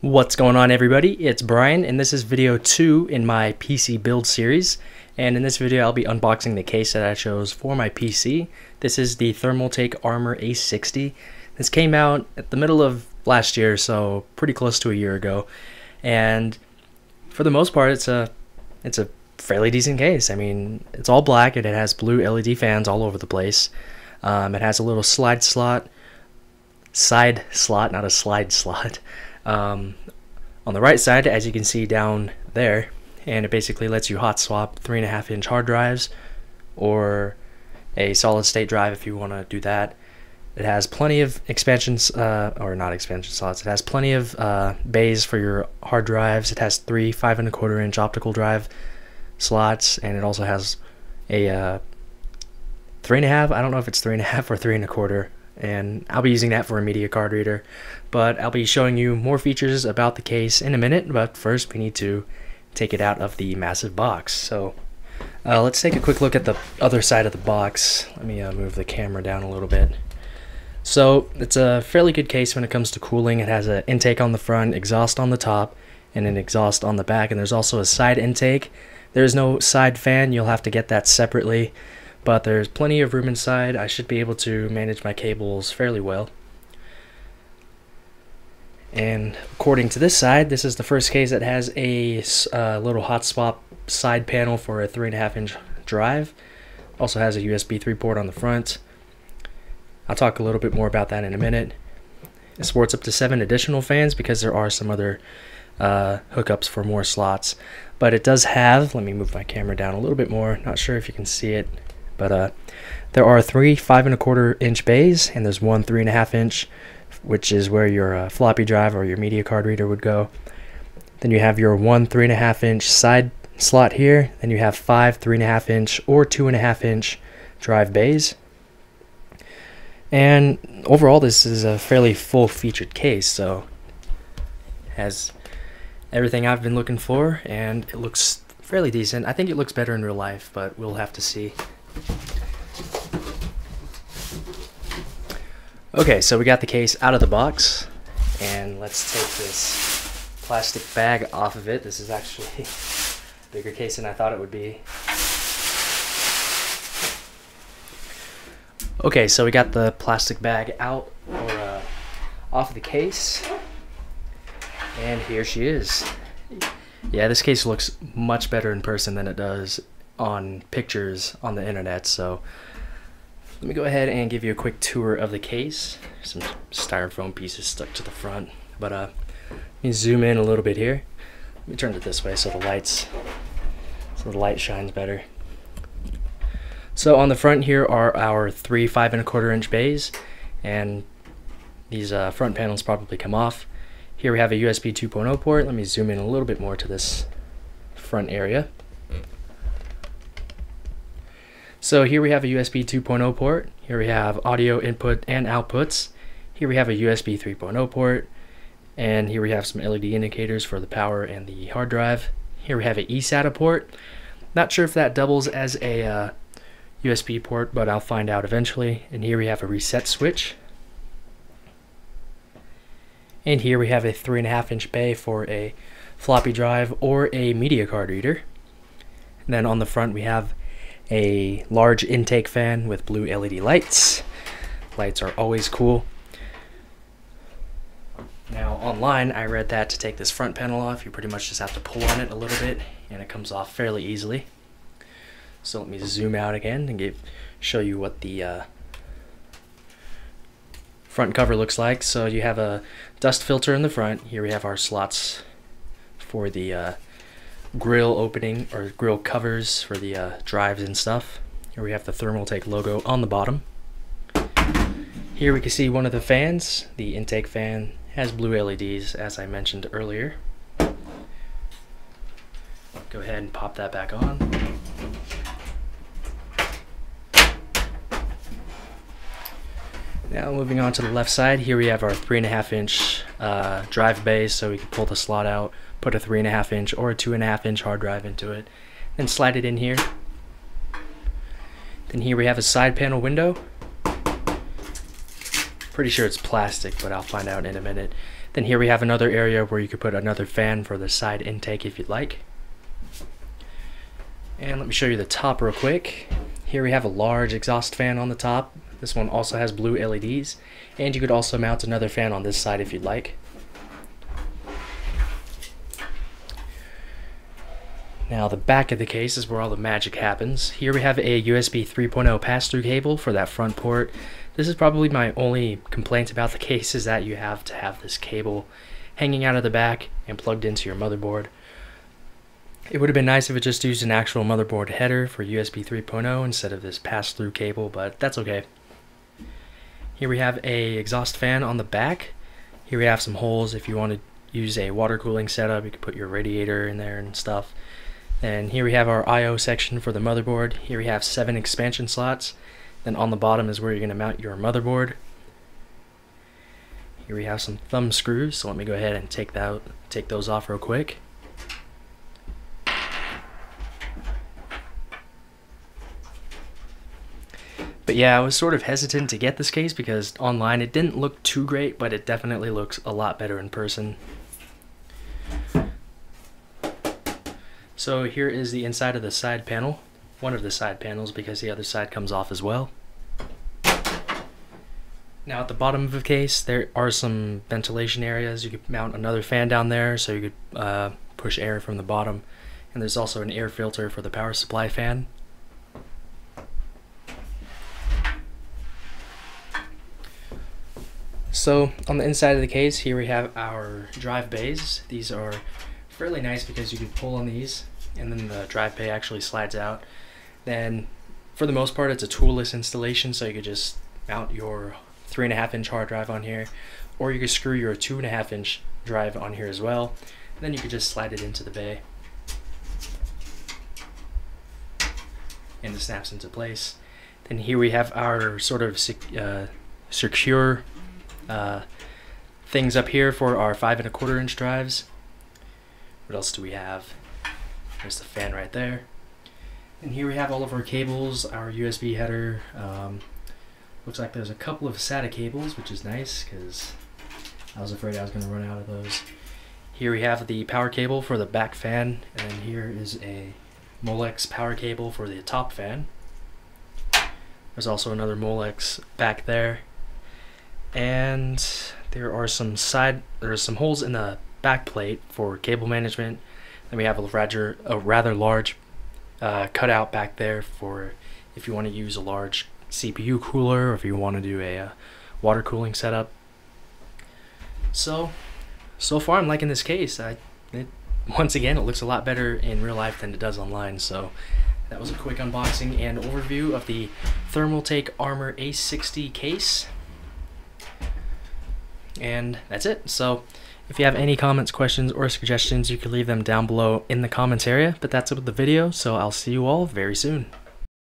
What's going on, everybody? It's Brian, and this is video 2 in my PC build series. And in this video I'll be unboxing the case that I chose for my PC. This is the Thermaltake Armor A60. This came out at the middle of last year, so pretty close to a year ago. And for the most part it's a fairly decent case. I mean, it's all black and it has blue LED fans all over the place. It has a little side slot, not a slide slot. On the right side, as you can see down there, and it basically lets you hot swap 3.5-inch hard drives or a solid state drive if you want to do that. It has plenty of expansions, or not expansion slots, it has plenty of bays for your hard drives. It has 3 5.25-inch optical drive slots, and it also has a 3.5, I don't know if it's 3.5 or 3.25, and I'll be using that for a media card reader. But I'll be showing you more features about the case in a minute, but first we need to take it out of the massive box. So let's take a quick look at the other side of the box. Let me move the camera down a little bit. So it's a fairly good case when it comes to cooling. It has an intake on the front, exhaust on the top, and an exhaust on the back, and there's also a side intake. There's no side fan, you'll have to get that separately, but there's plenty of room inside. I should be able to manage my cables fairly well. And according to this side, this is the first case that has a little hot swap side panel for a 3.5-inch drive. Also has a USB 3 port on the front. I'll talk a little bit more about that in a minute. It sports up to 7 additional fans because there are some other hookups for more slots. But it does have, let me move my camera down a little bit more, not sure if you can see it, but there are 3 5.25-inch bays, and there's one 3.5-inch, which is where your floppy drive or your media card reader would go. Then you have your one 3.5-inch side slot here. Then you have 5 3.5-inch or 2.5-inch drive bays. And overall, this is a fairly full-featured case, so it has everything I've been looking for, and it looks fairly decent. I think it looks better in real life, but we'll have to see. Okay, so we got the case out of the box, and let's take this plastic bag off of it. This is actually a bigger case than I thought it would be. Okay, so we got the plastic bag out, or off of the case, and here she is. Yeah, this case looks much better in person than it does on pictures on the internet, so let me go ahead and give you a quick tour of the case. Some styrofoam pieces stuck to the front, but let me zoom in a little bit here. Let me turn it this way so the light shines better. So on the front here are our 3 5.25-inch bays, and these front panels probably come off. Here we have a USB 2.0 port. Let me zoom in a little bit more to this front area. So here we have a USB 2.0 port. Here we have audio input and outputs. Here we have a USB 3.0 port. And here we have some LED indicators for the power and the hard drive. Here we have an eSATA port. Not sure if that doubles as a USB port, but I'll find out eventually. And here we have a reset switch. And here we have a 3.5-inch bay for a floppy drive or a media card reader. And then on the front we have a large intake fan with blue LED lights. Lights are always cool. Now online I read that to take this front panel off, you pretty much just have to pull on it a little bit and it comes off fairly easily. So let me zoom out again and show you what the front cover looks like. So you have a dust filter in the front. Here we have our slots for the grill opening, or grill covers for the drives and stuff. Here we have the Thermaltake logo on the bottom. Here we can see one of the fans. The intake fan has blue LEDs, as I mentioned earlier. Go ahead and pop that back on. Now moving on to the left side, here we have our 3.5-inch drive bay, so we can pull the slot out, put a 3.5-inch or a 2.5-inch hard drive into it, then slide it in here. Then here we have a side panel window. Pretty sure it's plastic, but I'll find out in a minute. Then here we have another area where you could put another fan for the side intake if you'd like. And let me show you the top real quick. Here we have a large exhaust fan on the top. This one also has blue LEDs, and you could also mount another fan on this side if you'd like. Now the back of the case is where all the magic happens. Here we have a USB 3.0 pass-through cable for that front port. This is probably my only complaint about the case, is that you have to have this cable hanging out of the back and plugged into your motherboard. It would have been nice if it just used an actual motherboard header for USB 3.0 instead of this pass-through cable, but that's okay. Here we have a exhaust fan on the back. Here we have some holes if you want to use a water cooling setup. You can put your radiator in there and stuff. And here we have our I/O section for the motherboard. Here we have 7 expansion slots. Then on the bottom is where you're going to mount your motherboard. Here we have some thumb screws, so let me go ahead and take those off real quick. But yeah, I was sort of hesitant to get this case because online it didn't look too great, but it definitely looks a lot better in person. So here is the inside of the side panel, one of the side panels, because the other side comes off as well. Now at the bottom of the case there are some ventilation areas. You could mount another fan down there so you could push air from the bottom, and there's also an air filter for the power supply fan. So on the inside of the case, here we have our drive bays. These are fairly nice because you can pull on these and then the drive bay actually slides out. Then for the most part it's a toolless installation, so you could just mount your 3.5-inch hard drive on here, or you could screw your 2.5-inch drive on here as well, and then you could just slide it into the bay and it snaps into place. Then here we have our sort of secure things up here for our 5.25-inch drives. What else do we have? There's the fan right there. And here we have all of our cables, our USB header. Looks like there's a couple of SATA cables, which is nice because I was afraid I was going to run out of those. Here we have the power cable for the back fan, and here is a Molex power cable for the top fan. There's also another Molex back there. And there are some holes in the back plate for cable management. Then we have a rather large cutout back there for if you want to use a large CPU cooler, or if you want to do a water cooling setup. So far I'm liking this case. Once again, it looks a lot better in real life than it does online. So that was a quick unboxing and overview of the Thermaltake Armor A60 case. And that's it. So if you have any comments, questions, or suggestions, you can leave them down below in the comments area. But that's it with the video, so I'll see you all very soon.